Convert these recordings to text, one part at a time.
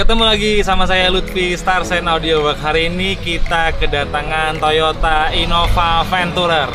Ketemu lagi sama saya Lutfi Starsen Audio Work. Hari ini kita kedatangan Toyota Innova Venturer.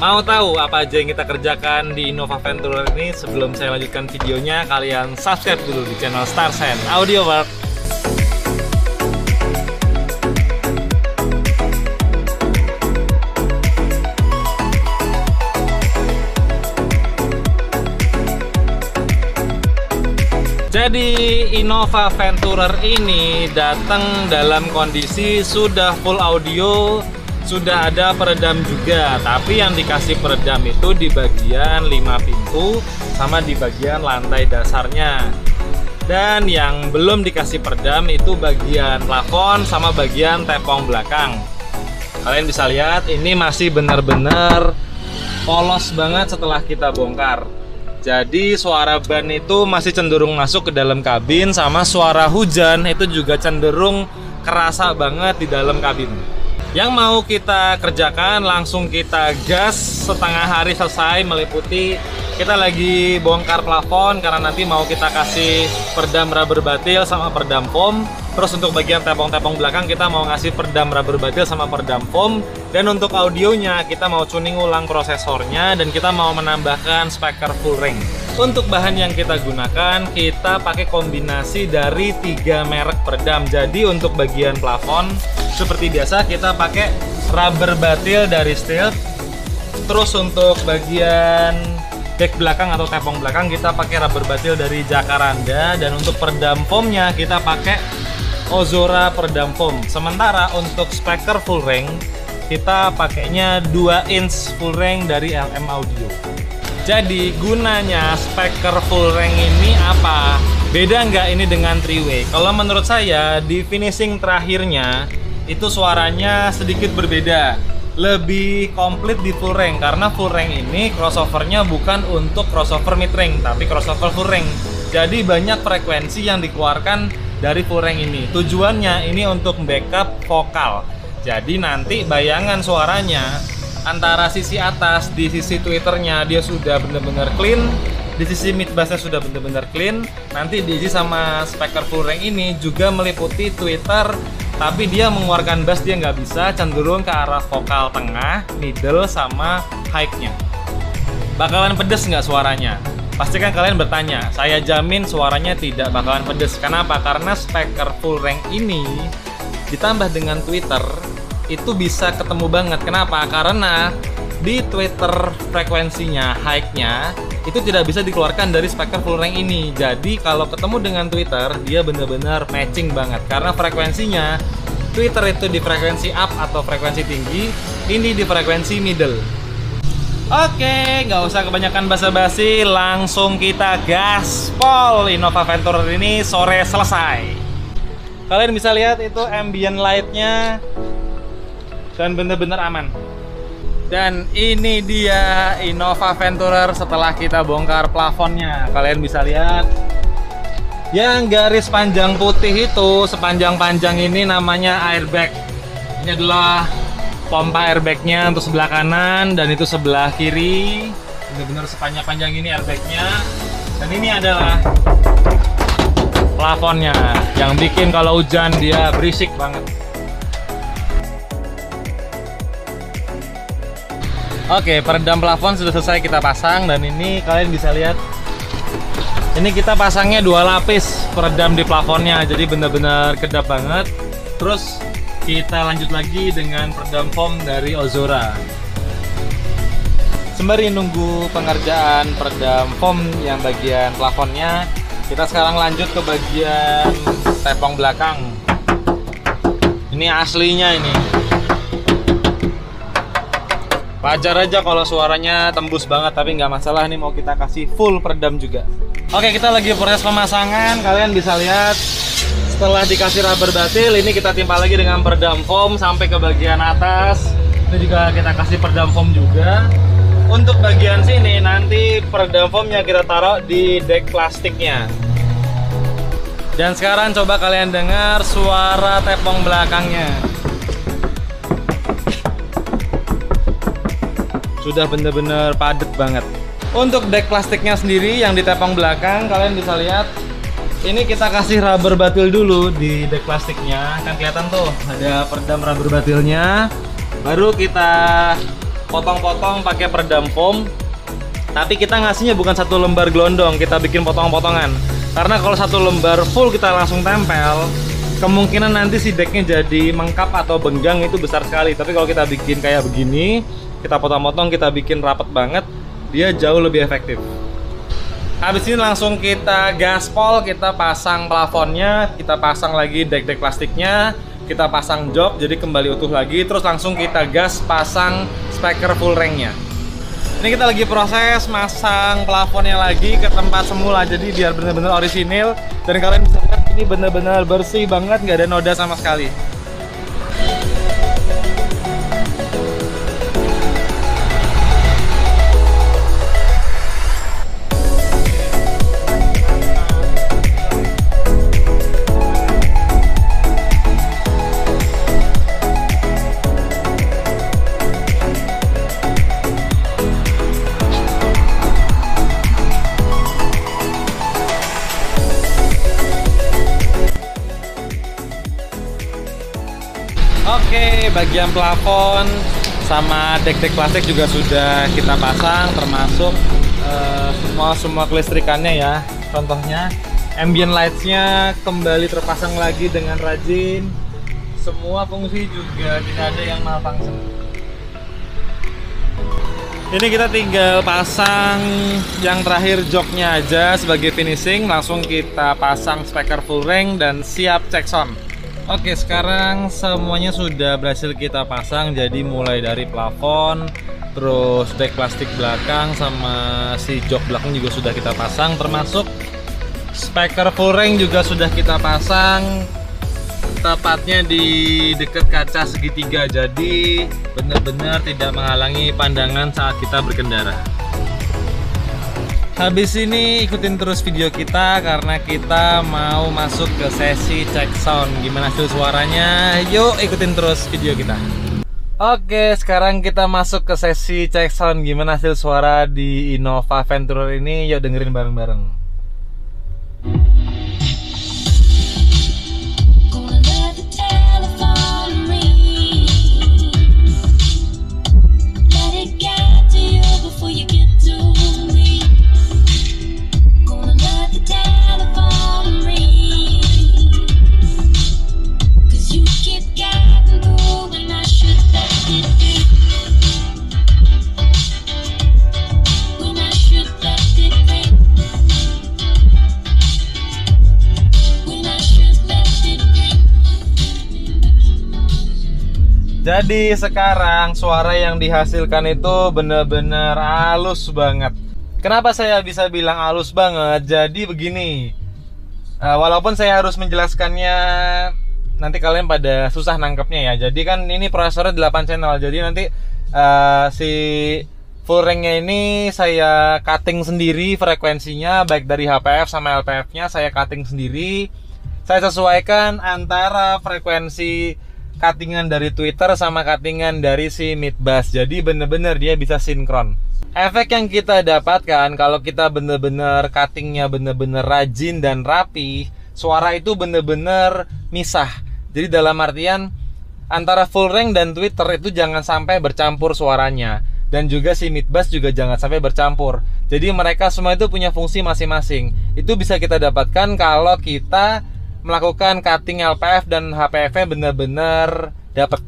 Mau tahu apa aja yang kita kerjakan di Innova Venturer ini? Sebelum saya lanjutkan videonya, kalian subscribe dulu di channel Starsen Audio Work. Jadi Innova Venturer ini datang dalam kondisi sudah full audio, sudah ada peredam juga. Tapi yang dikasih peredam itu di bagian 5 pintu sama di bagian lantai dasarnya. Dan yang belum dikasih peredam itu bagian plafon sama bagian tepung belakang. Kalian bisa lihat ini masih benar-benar polos banget setelah kita bongkar. Jadi suara ban itu masih cenderung masuk ke dalam kabin, sama suara hujan itu juga cenderung kerasa banget di dalam kabin. Yang mau kita kerjakan langsung kita gas, setengah hari selesai meliputi. Kita lagi bongkar plafon karena nanti mau kita kasih peredam rubber batil sama peredam foam. Terus untuk bagian tepung-tepung belakang kita mau ngasih peredam rubber batil sama peredam foam. Dan untuk audionya kita mau tuning ulang prosesornya dan kita mau menambahkan speaker full range. Untuk bahan yang kita gunakan kita pakai kombinasi dari 3 merek peredam. Jadi untuk bagian plafon seperti biasa kita pakai rubber batil dari Stihl. Terus untuk bagian deck belakang atau tepung belakang kita pakai rubber batil dari Jacaranda. Dan untuk peredam foamnya kita pakai Ozora peredam foam. Sementara untuk speaker full range kita pakainya 2 inch full range dari LM Audio. Jadi gunanya speaker full range ini apa? Beda nggak ini dengan 3-way? Kalau menurut saya di finishing terakhirnya itu suaranya sedikit berbeda, lebih komplit di full range. Karena full range ini crossovernya bukan untuk crossover mid range tapi crossover full range. Jadi banyak frekuensi yang dikeluarkan dari full range ini. Tujuannya ini untuk backup vokal. Jadi nanti bayangan suaranya antara sisi atas di sisi tweeternya dia sudah benar-benar clean, di sisi mid bassnya sudah benar-benar clean. Nanti diisi sama speaker full range ini juga meliputi tweeter, tapi dia mengeluarkan bass dia nggak bisa, cenderung ke arah vokal tengah, middle sama high-nya. Bakalan pedes nggak suaranya? Pastikan kalian bertanya. Saya jamin suaranya tidak bakalan pedes. Kenapa? Karena speaker full range ini ditambah dengan tweeter itu bisa ketemu banget. Kenapa? Karena di tweeter frekuensinya, high-nya itu tidak bisa dikeluarkan dari speaker full range ini. Jadi kalau ketemu dengan tweeter dia benar-benar matching banget. Karena frekuensinya tweeter itu di frekuensi up atau frekuensi tinggi, ini di frekuensi middle. Oke, nggak usah kebanyakan basa-basi, langsung kita gaspol. Innova Venturer ini sore selesai. Kalian bisa lihat itu ambient light-nya dan bener-bener aman. Dan ini dia Innova Venturer setelah kita bongkar plafonnya. Kalian bisa lihat yang garis panjang putih itu sepanjang-panjang ini namanya airbag. Ini adalah pompa airbagnya untuk sebelah kanan dan itu sebelah kiri. Bener-bener sepanjang-panjang ini airbagnya. Dan ini adalah plafonnya yang bikin kalau hujan dia berisik banget. Oke, peredam plafon sudah selesai kita pasang. Dan ini kalian bisa lihat ini kita pasangnya 2 lapis peredam di plafonnya, jadi benar-benar kedap banget. Terus kita lanjut lagi dengan peredam foam dari Ozora. Sembari nunggu pengerjaan peredam foam yang bagian plafonnya, kita sekarang lanjut ke bagian tepung belakang. Ini aslinya ini. Wajar aja kalau suaranya tembus banget, tapi nggak masalah. Ini mau kita kasih full peredam juga. Oke, kita lagi proses pemasangan. Kalian bisa lihat setelah dikasih rubber batil, ini kita timpa lagi dengan peredam foam sampai ke bagian atas. Ini juga kita kasih peredam foam juga. Untuk bagian sini nanti peredam foamnya kita taruh di deck plastiknya. Dan sekarang coba kalian dengar suara tepung belakangnya. Sudah bener-bener padat banget. Untuk deck plastiknya sendiri yang di tepung belakang, kalian bisa lihat Ini kita kasih rubber batil dulu di deck plastiknya. Kan kelihatan tuh ada peredam rubber batilnya. Baru kita potong-potong pakai peredam foam. Tapi kita ngasihnya bukan satu lembar gelondong, kita bikin potong-potongan. Karena kalau satu lembar full kita langsung tempel, kemungkinan nanti si decknya jadi mengkap atau benggang itu besar sekali. Tapi kalau kita bikin kayak begini, kita potong-potong, kita bikin rapet banget, dia jauh lebih efektif. Habis ini langsung kita gaspol, kita pasang plafonnya, kita pasang lagi deck-deck plastiknya, kita pasang jok jadi kembali utuh lagi, terus langsung kita gas pasang speaker full ranknya. Ini kita lagi proses masang plafonnya lagi ke tempat semula, jadi biar bener-bener orisinil. Dan kalian bisa lihat ini bener-bener bersih banget, nggak ada noda sama sekali. Oke, bagian plafon sama deck-deck plastik juga sudah kita pasang, termasuk semua kelistrikannya ya. Contohnya ambient lights-nya kembali terpasang lagi dengan rajin. Semua fungsi juga tidak ada yang malfunction. Ini kita tinggal pasang yang terakhir joknya aja sebagai finishing. Langsung kita pasang speaker full range dan siap cek sound. Oke, sekarang semuanya sudah berhasil kita pasang. Jadi mulai dari plafon, terus deck plastik belakang sama si jok belakang juga sudah kita pasang, termasuk speaker full range juga sudah kita pasang, tepatnya di dekat kaca segitiga. Jadi benar-benar tidak menghalangi pandangan saat kita berkendara. Habis ini ikutin terus video kita karena kita mau masuk ke sesi cek sound. Gimana hasil suaranya? Yuk ikutin terus video kita. Oke, sekarang kita masuk ke sesi cek sound. Gimana hasil suara di Innova Venturer ini? Yuk dengerin bareng-bareng. Jadi sekarang suara yang dihasilkan itu bener-bener halus banget. Kenapa saya bisa bilang halus banget? Jadi begini, walaupun saya harus menjelaskannya, nanti kalian pada susah nangkepnya ya. Jadi kan ini prosesornya 8 channel. Jadi nanti si full range-nya ini saya cutting sendiri frekuensinya, baik dari HPF sama LPF-nya saya cutting sendiri. Saya sesuaikan antara frekuensi cuttingan dari Twitter sama cuttingan dari si mid bass. Jadi bener-bener dia bisa sinkron. Efek yang kita dapatkan kalau kita bener-bener cuttingnya bener-bener rajin dan rapi, suara itu bener-bener misah. Jadi dalam artian antara full range dan Twitter itu jangan sampai bercampur suaranya. Dan juga si mid bass juga jangan sampai bercampur. Jadi mereka semua itu punya fungsi masing-masing. Itu bisa kita dapatkan kalau kita melakukan cutting LPF dan HPF-nya benar-benar dapat.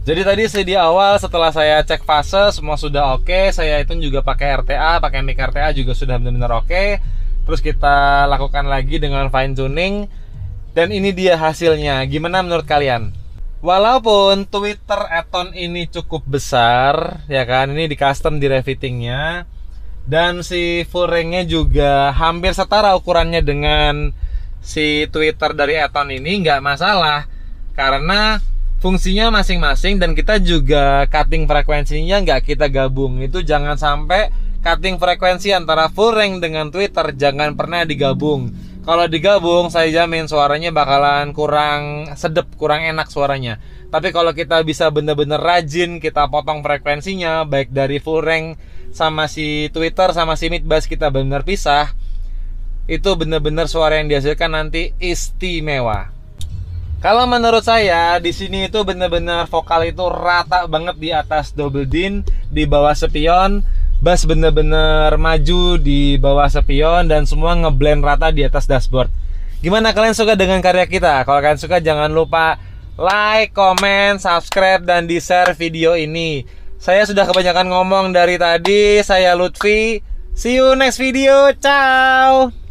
Jadi tadi di awal setelah saya cek fase semua sudah oke. Saya itu juga pakai RTA, pakai mic RTA juga sudah benar-benar oke. Terus kita lakukan lagi dengan fine tuning. Dan ini dia hasilnya. Gimana menurut kalian? Walaupun Twitter Eton ini cukup besar, ya kan? Ini di custom di refittingnya. Dan si full range-nya juga hampir setara ukurannya dengan si Twitter dari Eton ini, nggak masalah karena fungsinya masing-masing. Dan kita juga cutting frekuensinya nggak kita gabung. Itu jangan sampai cutting frekuensi antara full range dengan Twitter jangan pernah digabung. Kalau digabung saya jamin suaranya bakalan kurang sedep, kurang enak suaranya. Tapi kalau kita bisa bener-bener rajin, kita potong frekuensinya baik dari full range sama si Twitter sama si mid bass kita bener pisah, itu bener-bener suara yang dihasilkan nanti istimewa. Kalau menurut saya di sini itu bener-bener vokal itu rata banget di atas double din, di bawah spion, bass bener-bener maju di bawah spion, dan semua ngeblend rata di atas dashboard. Gimana, kalian suka dengan karya kita? Kalau kalian suka jangan lupa like, comment, subscribe, dan di-share video ini. Saya sudah kebanyakan ngomong dari tadi. Saya Lutfi. See you next video. Ciao.